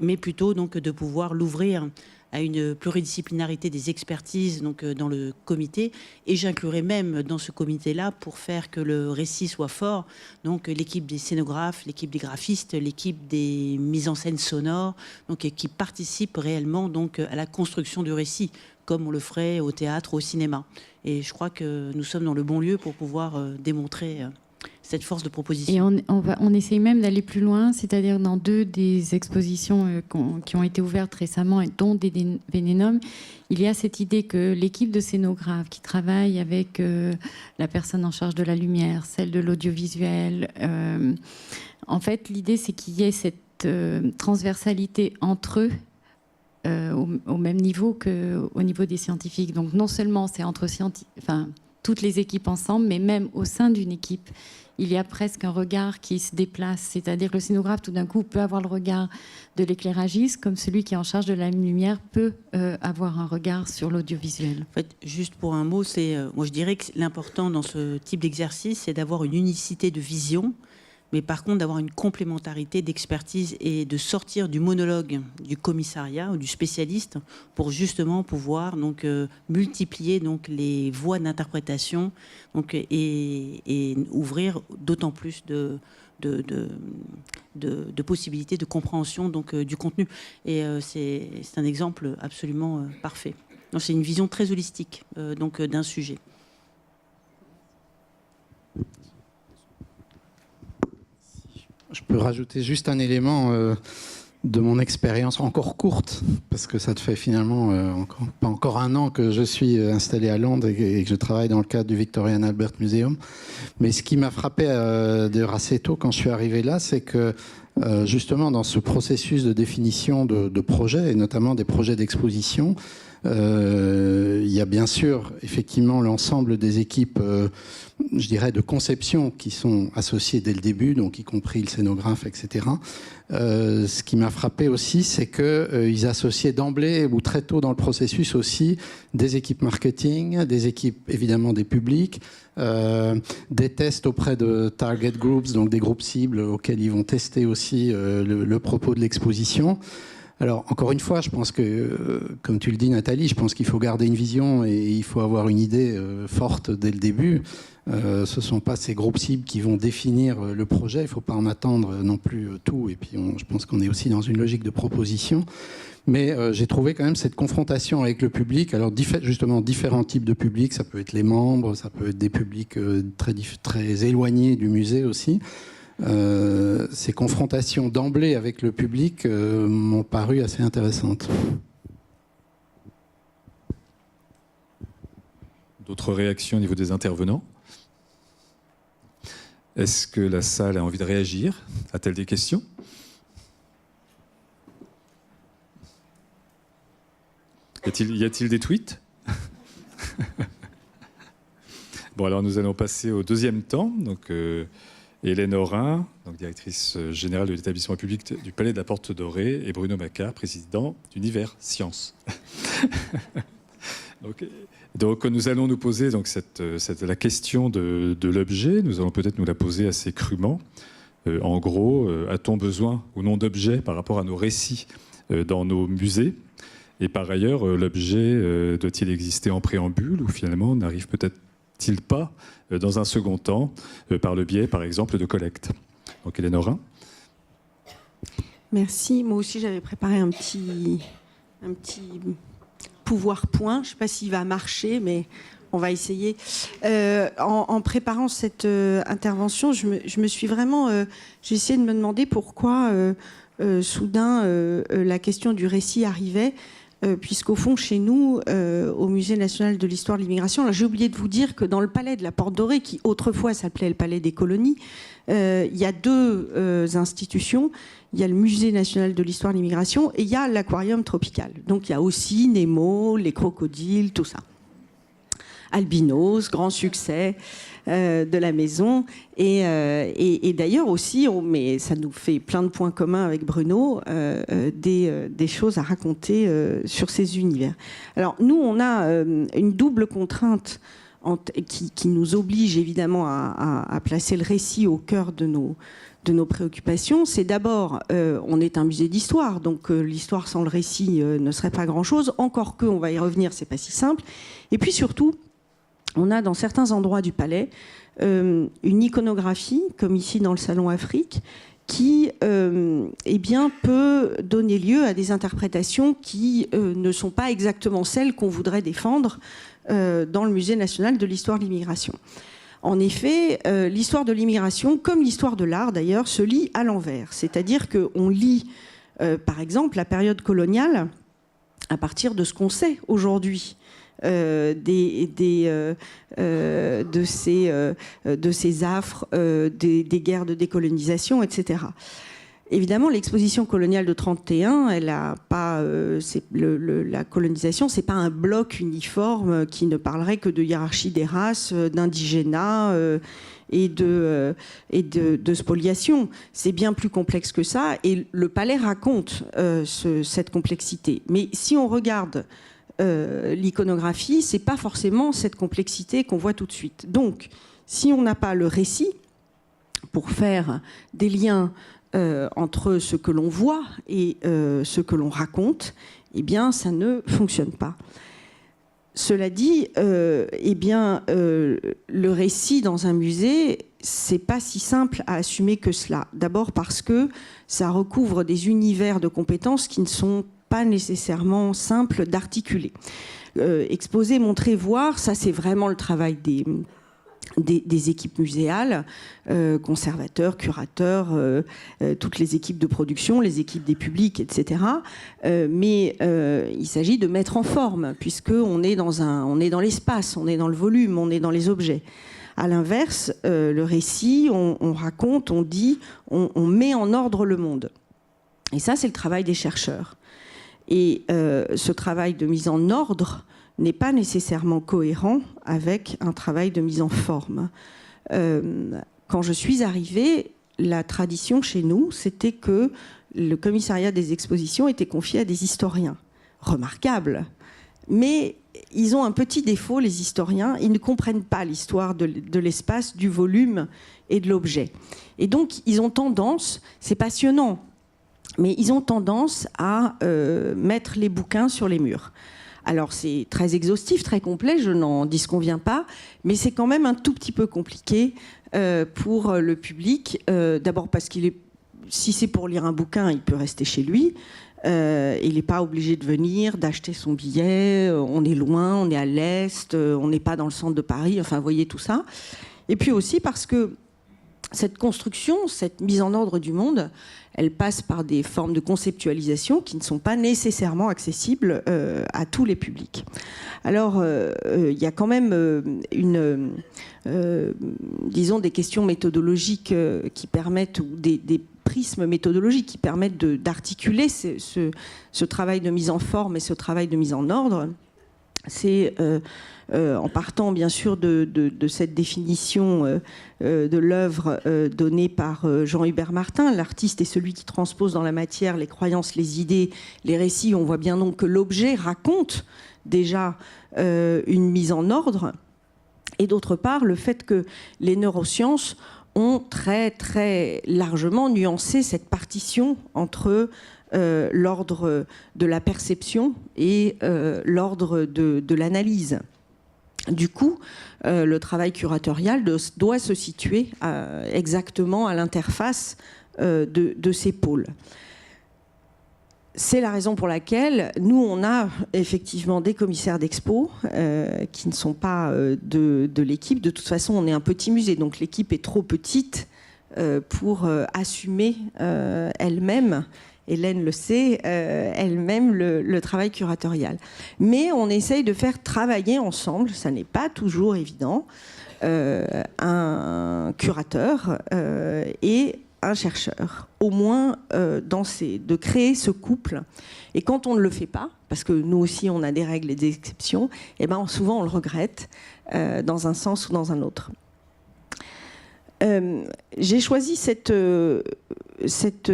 mais plutôt de pouvoir l'ouvrir à une pluridisciplinarité des expertises dans le comité, et j'inclurais même dans ce comité-là, pour faire que le récit soit fort, l'équipe des scénographes, l'équipe des graphistes, l'équipe des mises en scène sonores, qui participent réellement à la construction du récit, comme on le ferait au théâtre, au cinéma. Et je crois que nous sommes dans le bon lieu pour pouvoir démontrer cette force de proposition. Et on essaye même d'aller plus loin, c'est-à-dire dans 2 des expositions qui ont été ouvertes récemment, et dont des Vénénum, il y a cette idée que l'équipe de scénographes qui travaille avec la personne en charge de la lumière, celle de l'audiovisuel, en fait, l'idée, c'est qu'il y ait cette transversalité entre eux, au même niveau qu'au niveau des scientifiques. Donc non seulement c'est entre toutes les équipes ensemble, mais même au sein d'une équipe, il y a presque un regard qui se déplace. C'est-à-dire que le scénographe, tout d'un coup, peut avoir le regard de l'éclairagiste, comme celui qui est en charge de la lumière peut avoir un regard sur l'audiovisuel. En fait, juste pour un mot, moi je dirais que l'important dans ce type d'exercice, c'est d'avoir une unicité de vision, mais par contre d'avoir une complémentarité d'expertise et de sortir du monologue du commissariat ou du spécialiste pour justement pouvoir multiplier les voies d'interprétation et ouvrir d'autant plus de de possibilités de compréhension donc, du contenu. Et c'est un exemple absolument parfait. C'est une vision très holistique donc d'un sujet. Je peux rajouter juste un élément de mon expérience encore courte, parce que ça te fait finalement pas encore un an que je suis installé à Londres et que je travaille dans le cadre du Victoria and Albert Museum. Mais ce qui m'a frappé d'ailleurs assez tôt quand je suis arrivé là, c'est que justement dans ce processus de définition de projets, et notamment des projets d'exposition, il y a bien sûr effectivement l'ensemble des équipes, je dirais, de conception qui sont associées dès le début, donc y compris le scénographe, etc. Ce qui m'a frappé aussi, c'est qu'ils associaient d'emblée ou très tôt dans le processus aussi des équipes marketing, des équipes évidemment des publics, des tests auprès de target groups, donc des groupes cibles auxquels ils vont tester aussi le propos de l'exposition. Alors, encore une fois, je pense que, comme tu le dis, Nathalie, je pense qu'il faut garder une vision et il faut avoir une idée forte dès le début. Ce ne sont pas ces groupes cibles qui vont définir le projet. Il ne faut pas en attendre non plus tout. Et puis, je pense qu'on est aussi dans une logique de proposition. Mais j'ai trouvé quand même cette confrontation avec le public. Alors, justement, différents types de publics. Ça peut être les membres, ça peut être des publics très éloignés du musée aussi. Ces confrontations d'emblée avec le public m'ont paru assez intéressantes. D'autres réactions au niveau des intervenants? Est-ce que la salle a envie de réagir? A-t-elle des questions? Y a-t-il des tweets? Bon, alors nous allons passer au deuxième temps. Donc, Hélène Aurin, donc directrice générale de l'établissement public du Palais de la Porte Dorée, et Bruno Macquart, président d'Univers Sciences. donc nous allons nous poser donc, la question de l'objet. Nous allons peut-être nous la poser assez crûment. En gros, a-t-on besoin ou non d'objets par rapport à nos récits dans nos musées? Et par ailleurs, l'objet doit-il exister en préambule ou finalement n'arrive peut-être-il pas dans un second temps, par le biais, par exemple, de collectes? Donc, Hélène Aurin. Merci. Moi aussi, j'avais préparé un petit pouvoir point. Je ne sais pas s'il va marcher, mais on va essayer. En préparant cette intervention, je me suis vraiment... j'ai essayé de me demander pourquoi, soudain, la question du récit arrivait. Puisqu'au fond, chez nous, au Musée national de l'histoire de l'immigration, j'ai oublié de vous dire que dans le palais de la Porte Dorée, qui autrefois s'appelait le palais des colonies, il y a deux institutions. Il y a le Musée national de l'histoire de l'immigration et il y a l'aquarium tropical. Donc il y a aussi Nemo, les crocodiles, tout ça. Albinos, grand succès de la maison. Et d'ailleurs aussi, mais ça nous fait plein de points communs avec Bruno, des choses à raconter sur ces univers. Alors nous, on a une double contrainte qui nous oblige évidemment à placer le récit au cœur de nos préoccupations. C'est d'abord, on est un musée d'histoire, donc l'histoire sans le récit ne serait pas grand-chose, encore que, on va y revenir, c'est pas si simple. Et puis surtout, on a dans certains endroits du palais une iconographie, comme ici dans le Salon Afrique, qui eh bien, peut donner lieu à des interprétations qui ne sont pas exactement celles qu'on voudrait défendre dans le Musée national de l'histoire de l'immigration. En effet, l'histoire de l'immigration, comme l'histoire de l'art d'ailleurs, se lit à l'envers. C'est-à-dire qu'on lit, par exemple, la période coloniale à partir de ce qu'on sait aujourd'hui de ces affres, des guerres de décolonisation, etc. Évidemment, l'exposition coloniale de 1931, elle a pas, la colonisation, c'est pas un bloc uniforme qui ne parlerait que de hiérarchie des races, d'indigénat et de spoliation. C'est bien plus complexe que ça, et le palais raconte cette complexité. Mais si on regarde l'iconographie, c'est pas forcément cette complexité qu'on voit tout de suite. Donc, si on n'a pas le récit pour faire des liens entre ce que l'on voit et ce que l'on raconte, eh bien, ça ne fonctionne pas. Cela dit, eh bien, le récit dans un musée, c'est pas si simple à assumer que cela. D'abord parce que ça recouvre des univers de compétences qui ne sont pas nécessairement simples d'articuler. Exposer, montrer, voir, ça c'est vraiment le travail des équipes muséales, conservateurs, curateurs, toutes les équipes de production, les équipes des publics, etc. Mais il s'agit de mettre en forme, puisqu'on est on est dans l'espace, on est dans le volume, on est dans les objets. À l'inverse, le récit, on raconte, on dit, on met en ordre le monde. Et ça, c'est le travail des chercheurs. Et ce travail de mise en ordre n'est pas nécessairement cohérent avec un travail de mise en forme. Quand je suis arrivée, la tradition chez nous, c'était que le commissariat des expositions était confié à des historiens. Remarquable. Mais ils ont un petit défaut, les historiens, ils ne comprennent pas l'histoire de l'espace, du volume et de l'objet. Et donc, ils ont tendance, c'est passionnant, mais ils ont tendance à mettre les bouquins sur les murs. Alors, c'est très exhaustif, très complet, je n'en disconviens pas, mais c'est quand même un tout petit peu compliqué pour le public. D'abord parce si c'est pour lire un bouquin, il peut rester chez lui. Il n'est pas obligé de venir, d'acheter son billet. On est loin, on est à l'est, on n'est pas dans le centre de Paris. Enfin, vous voyez tout ça. Et puis aussi parce que cette construction, cette mise en ordre du monde, elle passe par des formes de conceptualisation qui ne sont pas nécessairement accessibles à tous les publics. Alors, il y a quand même disons, des questions méthodologiques qui permettent, ou des prismes méthodologiques qui permettent d'articuler ce travail de mise en forme et ce travail de mise en ordre. C'est en partant bien sûr de cette définition de l'œuvre donnée par Jean-Hubert Martin. L'artiste est celui qui transpose dans la matière les croyances, les idées, les récits. On voit bien donc que l'objet raconte déjà une mise en ordre. Et d'autre part, le fait que les neurosciences ont très très largement nuancé cette partition entre l'ordre de la perception et l'ordre de l'analyse. Du coup, le travail curatorial doit se situer exactement à l'interface de ces pôles. C'est la raison pour laquelle nous, on a effectivement des commissaires d'expo qui ne sont pas de l'équipe. De toute façon, on est un petit musée, donc l'équipe est trop petite pour assumer elle-même, Hélène le sait, elle-même le travail curatorial. Mais on essaye de faire travailler ensemble, ça n'est pas toujours évident, un curateur et un chercheur, au moins de créer ce couple. Et quand on ne le fait pas, parce que nous aussi on a des règles et des exceptions, et ben souvent on le regrette dans un sens ou dans un autre. J'ai choisi cette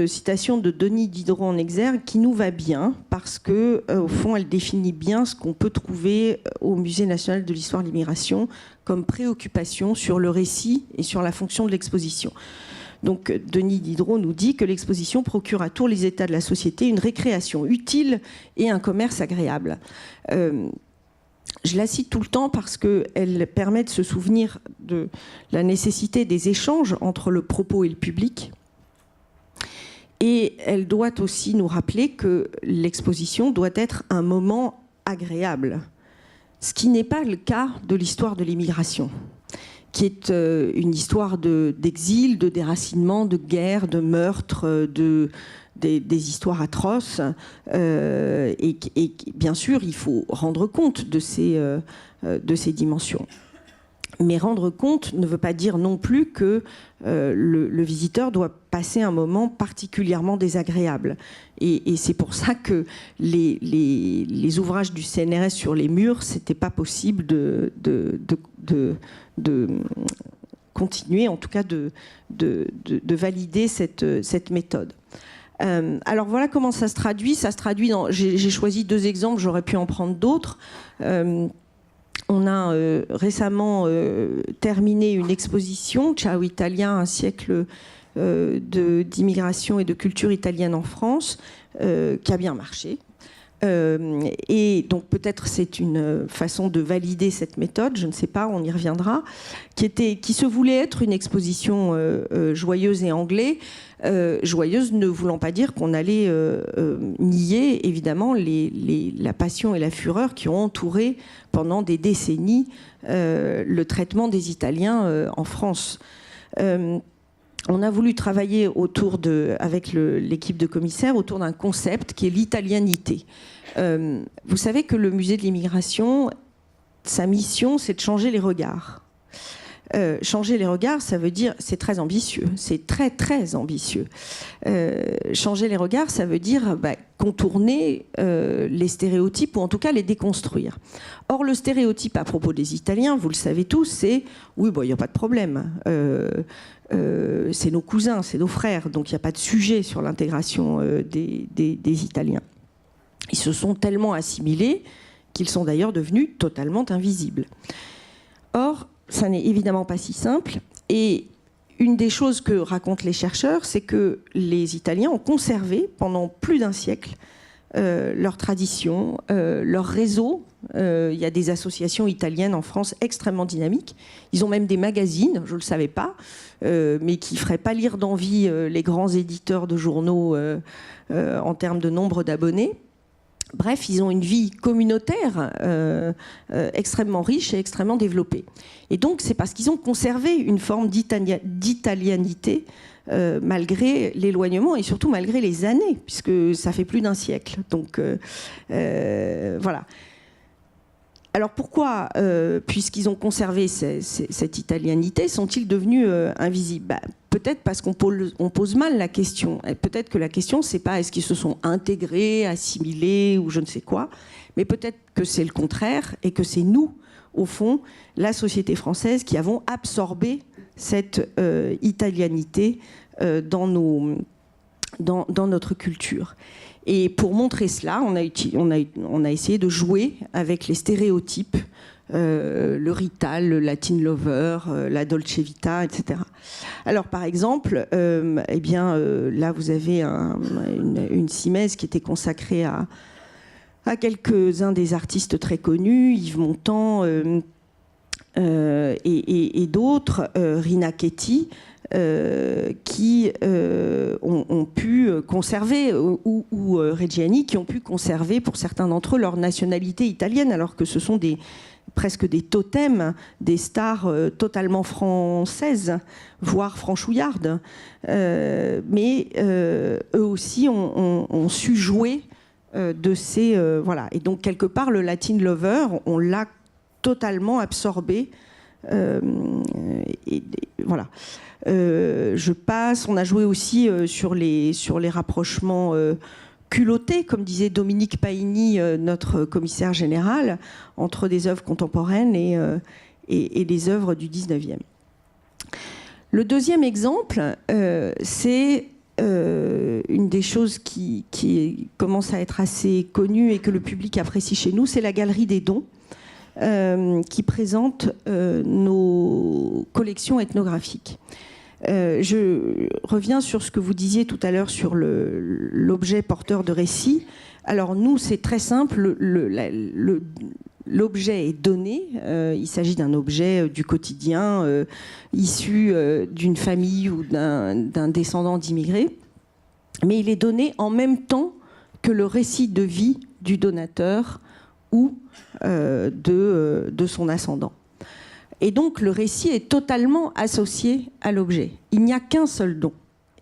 citation de Denis Diderot en exergue qui nous va bien parce que au fond elle définit bien ce qu'on peut trouver au Musée national de l'histoire de l'immigration comme préoccupation sur le récit et sur la fonction de l'exposition. Donc Denis Diderot nous dit que l'exposition procure à tous les états de la société une récréation utile et un commerce agréable. Je la cite tout le temps parce qu'elle permet de se souvenir de la nécessité des échanges entre le propos et le public. Et elle doit aussi nous rappeler que l'exposition doit être un moment agréable, ce qui n'est pas le cas de l'histoire de l'immigration, qui est une histoire d'exil, de déracinement, de guerre, de meurtre, des histoires atroces. Et bien sûr, il faut rendre compte de ces dimensions. Mais rendre compte ne veut pas dire non plus que le visiteur doit passer un moment particulièrement désagréable. Et c'est pour ça que les ouvrages du CNRS sur les murs, c'était pas possible de continuer, en tout cas de valider cette méthode. Alors voilà comment ça se traduit. Ça se traduit dans. J'ai choisi 2 exemples, j'aurais pu en prendre d'autres. On a récemment terminé une exposition, Ciao Italia, un siècle d'immigration et de culture italienne en France, qui a bien marché. Et donc peut-être c'est une façon de valider cette méthode, je ne sais pas, on y reviendra, qui se voulait être une exposition joyeuse et anglais, joyeuse ne voulant pas dire qu'on allait nier évidemment la passion et la fureur qui ont entouré pendant des décennies le traitement des Italiens en France. On a voulu travailler avec l'équipe de commissaires autour d'un concept qui est l'italianité. Vous savez que le musée de l'immigration, sa mission, c'est de changer les regards. Changer les regards, ça veut dire, c'est très ambitieux, c'est très très ambitieux. Changer les regards, ça veut dire contourner les stéréotypes ou en tout cas les déconstruire. Or, le stéréotype à propos des Italiens, vous le savez tous, c'est oui, il n'y a pas de problème. C'est nos cousins, c'est nos frères, donc il n'y a pas de sujet sur l'intégration des Italiens. Ils se sont tellement assimilés qu'ils sont d'ailleurs devenus totalement invisibles. Or, ça n'est évidemment pas si simple. Et une des choses que racontent les chercheurs, c'est que les Italiens ont conservé pendant plus d'un siècle leur tradition, leur réseau. Il y a des associations italiennes en France extrêmement dynamiques. Ils ont même des magazines, je ne le savais pas, mais qui ne feraient pas lire d'envie les grands éditeurs de journaux en termes de nombre d'abonnés. Bref, ils ont une vie communautaire extrêmement riche et extrêmement développée. Et donc, c'est parce qu'ils ont conservé une forme d'italianité malgré l'éloignement et surtout malgré les années, puisque ça fait plus d'un siècle. Donc, voilà. Alors pourquoi, puisqu'ils ont conservé cette italianité, sont-ils devenus invisibles ? Peut-être parce qu'on pose mal la question. Peut-être que la question, c'est pas est-ce qu'ils se sont intégrés, assimilés ou je ne sais quoi, mais peut-être que c'est le contraire et que c'est nous, au fond, la société française, qui avons absorbé cette italianité dans notre culture. Et pour montrer cela, on a essayé de jouer avec les stéréotypes, le Rital, le Latin Lover, la Dolce Vita, etc. Alors, par exemple, là, vous avez une simèse qui était consacrée à quelques-uns des artistes très connus, Yves Montand et d'autres, Rina Chetty, qui ont pu conserver, ou Reggiani, qui ont pu conserver pour certains d'entre eux leur nationalité italienne, alors que ce sont presque des totems, des stars totalement françaises, voire franchouillardes. Mais eux aussi ont su jouer de ces... voilà. Et donc, quelque part, le Latin Lover, on l'a totalement absorbé. Voilà. Je passe. On a joué aussi sur les rapprochements culottés, comme disait Dominique Paini, notre commissaire général, entre des œuvres contemporaines et des œuvres du 19e. Le deuxième exemple, c'est une des choses qui commence à être assez connue et que le public apprécie chez nous, c'est la Galerie des Dons, qui présente nos collections ethnographiques. Je reviens sur ce que vous disiez tout à l'heure sur l'objet porteur de récit. Alors nous, c'est très simple, l'objet est donné, il s'agit d'un objet du quotidien, issu d'une famille ou d'un descendant d'immigrés, mais il est donné en même temps que le récit de vie du donateur ou de son ascendant. Et donc le récit est totalement associé à l'objet. Il n'y a qu'un seul don.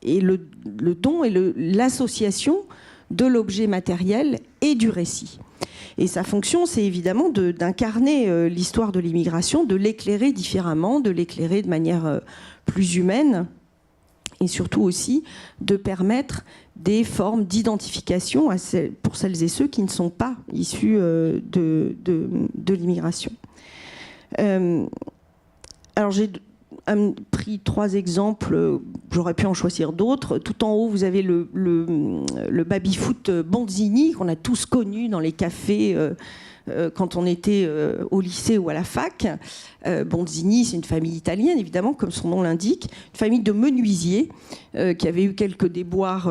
Et le don est l'association de l'objet matériel et du récit. Et sa fonction, c'est évidemment d'incarner l'histoire de l'immigration, de l'éclairer différemment, de l'éclairer de manière plus humaine, et surtout aussi de permettre des formes d'identification pour celles et ceux qui ne sont pas issus de l'immigration. Alors j'ai pris 3 exemples, j'aurais pu en choisir d'autres. Tout en haut, vous avez le baby-foot Bonzini, qu'on a tous connu dans les cafés quand on était au lycée ou à la fac. Bonzini, c'est une famille italienne, évidemment, comme son nom l'indique, une famille de menuisiers qui avait eu quelques déboires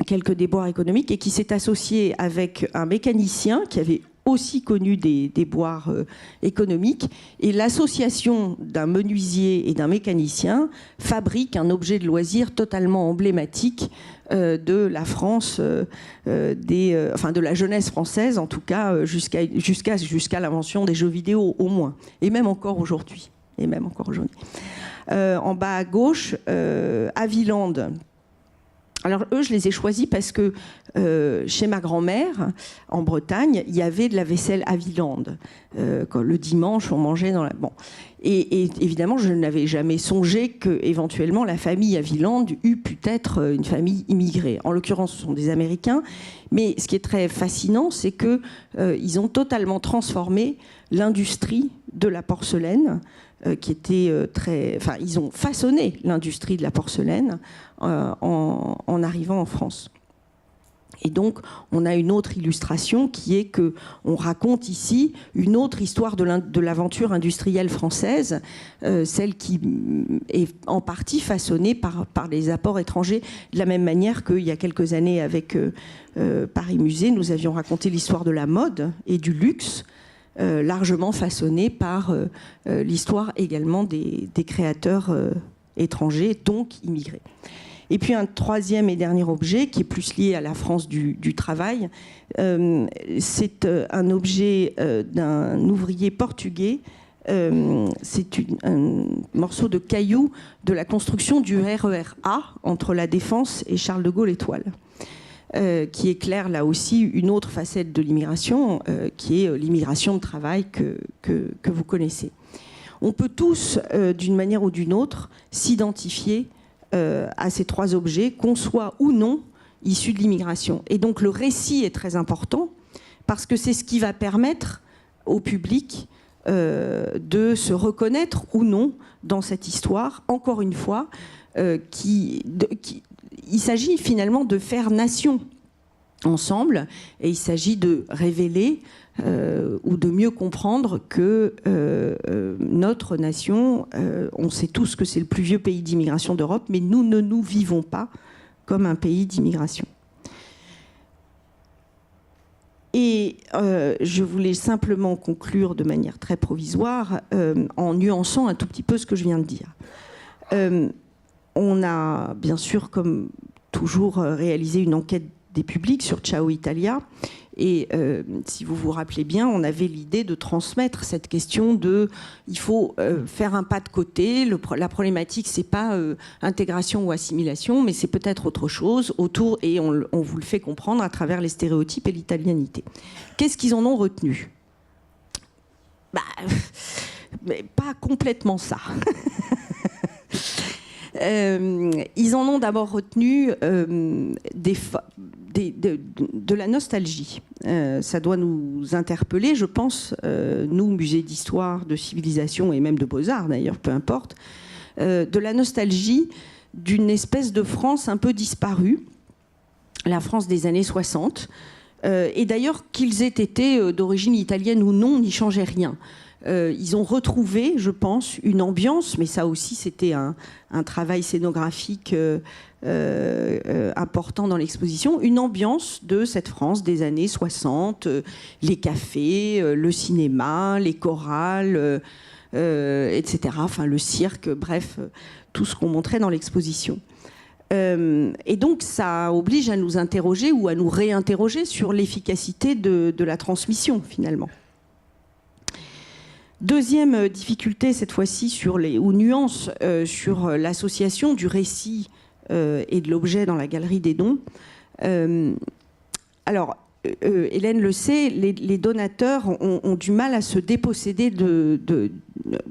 quelques déboires économiques et qui s'est associé avec un mécanicien qui avait aussi connu des déboires économiques. Et l'association d'un menuisier et d'un mécanicien fabrique un objet de loisir totalement emblématique de la France, de la jeunesse française, en tout cas, jusqu'à l'invention des jeux vidéo, au moins. Et même encore aujourd'hui. En bas à gauche, Haviland. Alors eux, je les ai choisis parce que chez ma grand-mère, en Bretagne, il y avait de la vaisselle Haviland. Le dimanche, on mangeait dans la... Bon. Et évidemment, je n'avais jamais songé qu'éventuellement la famille Haviland eût pu être une famille immigrée. En l'occurrence, ce sont des Américains. Mais ce qui est très fascinant, c'est qu'ils ont totalement transformé l'industrie de la porcelaine, qui était ils ont façonné l'industrie de la porcelaine en arrivant en France. Et donc, on a une autre illustration qui est qu'on raconte ici une autre histoire de l'aventure industrielle française, celle qui est en partie façonnée par les apports étrangers, de la même manière qu'il y a quelques années avec Paris Musée, nous avions raconté l'histoire de la mode et du luxe, largement façonnée par l'histoire également des créateurs étrangers, donc immigrés. Et puis un troisième et dernier objet qui est plus lié à la France du travail, c'est un objet d'un ouvrier portugais. C'est un morceau de caillou de la construction du RER A entre la Défense et Charles de Gaulle Étoile, qui éclaire là aussi une autre facette de l'immigration, qui est l'immigration de travail que vous connaissez. On peut tous, d'une manière ou d'une autre, s'identifier à ces trois objets, qu'on soit ou non issus de l'immigration. Et donc le récit est très important parce que c'est ce qui va permettre au public de se reconnaître ou non dans cette histoire. Encore une fois, il s'agit finalement de faire nation ensemble et il s'agit de révéler ou de mieux comprendre que notre nation, on sait tous que c'est le plus vieux pays d'immigration d'Europe, mais nous ne nous vivons pas comme un pays d'immigration. Et je voulais simplement conclure de manière très provisoire en nuançant un tout petit peu ce que je viens de dire. On a bien sûr, comme toujours, réalisé une enquête des publics sur Ciao Italia. Et si vous vous rappelez bien, on avait l'idée de transmettre cette question de il faut faire un pas de côté. La problématique, c'est pas intégration ou assimilation, mais c'est peut-être autre chose autour, et on vous le fait comprendre à travers les stéréotypes et l'italianité. Qu'est-ce qu'ils en ont retenu ? Mais pas complètement ça. Ils en ont d'abord retenu de la nostalgie. Ça doit nous interpeller, je pense, nous, musée d'histoire, de civilisation et même de beaux-arts d'ailleurs, peu importe, de la nostalgie d'une espèce de France un peu disparue, la France des années 60. Et d'ailleurs, qu'ils aient été d'origine italienne ou non, n'y changeait rien. Ils ont retrouvé, je pense, une ambiance, mais ça aussi c'était un travail scénographique important dans l'exposition, une ambiance de cette France des années 60, les cafés, le cinéma, les chorales, etc. Enfin, le cirque, bref, tout ce qu'on montrait dans l'exposition. Et donc ça oblige à nous interroger ou à nous réinterroger sur l'efficacité de la transmission, finalement. Deuxième difficulté, cette fois-ci, ou nuance sur l'association du récit et de l'objet dans la galerie des dons. Alors, Hélène le sait, les donateurs ont du mal à se déposséder de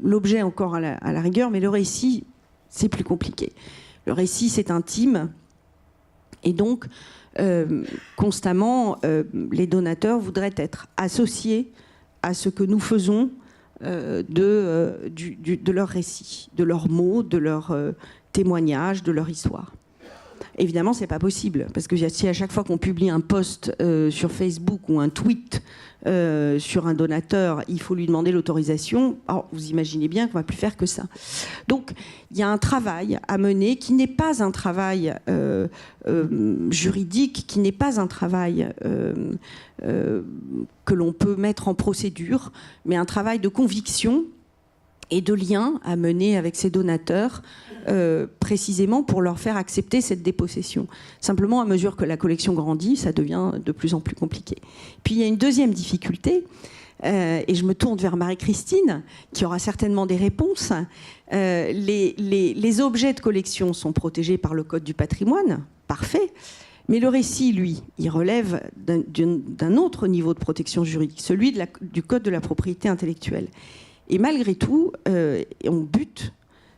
l'objet encore à la rigueur, mais le récit, c'est plus compliqué. Le récit, c'est intime, et donc, constamment, les donateurs voudraient être associés à ce que nous faisons de leur récit, de leurs mots, de leurs témoignages, de leur histoire. Évidemment, c'est pas possible, parce que si à chaque fois qu'on publie un post sur Facebook ou un tweet sur un donateur, il faut lui demander l'autorisation, alors vous imaginez bien qu'on va plus faire que ça. Donc, il y a un travail à mener qui n'est pas un travail juridique, qui n'est pas un travail que l'on peut mettre en procédure, mais un travail de conviction et de lien à mener avec ces donateurs, précisément pour leur faire accepter cette dépossession. Simplement, à mesure que la collection grandit, ça devient de plus en plus compliqué. Puis il y a une deuxième difficulté, et je me tourne vers Marie-Christine, qui aura certainement des réponses. Les objets de collection sont protégés par le Code du patrimoine, parfait, mais le récit, lui, il relève d'un autre niveau de protection juridique, celui du Code de la propriété intellectuelle. Et malgré tout, on bute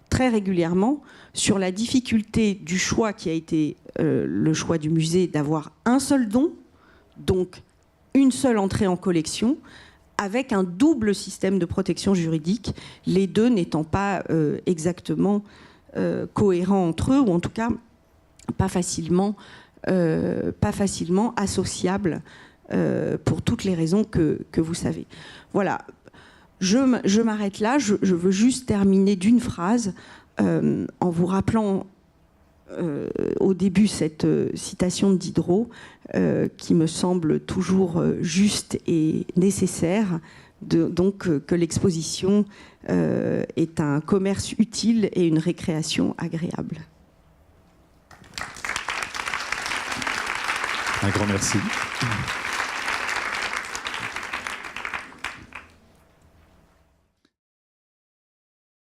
très régulièrement sur la difficulté du choix qui a été le choix du musée d'avoir un seul don, donc une seule entrée en collection, avec un double système de protection juridique, les deux n'étant pas exactement cohérents entre eux, ou en tout cas pas facilement associables pour toutes les raisons que vous savez. Voilà. Je m'arrête là. Je veux juste terminer d'une phrase en vous rappelant au début cette citation de Diderot qui me semble toujours juste et nécessaire, donc que l'exposition est un commerce utile et une récréation agréable. Un grand merci.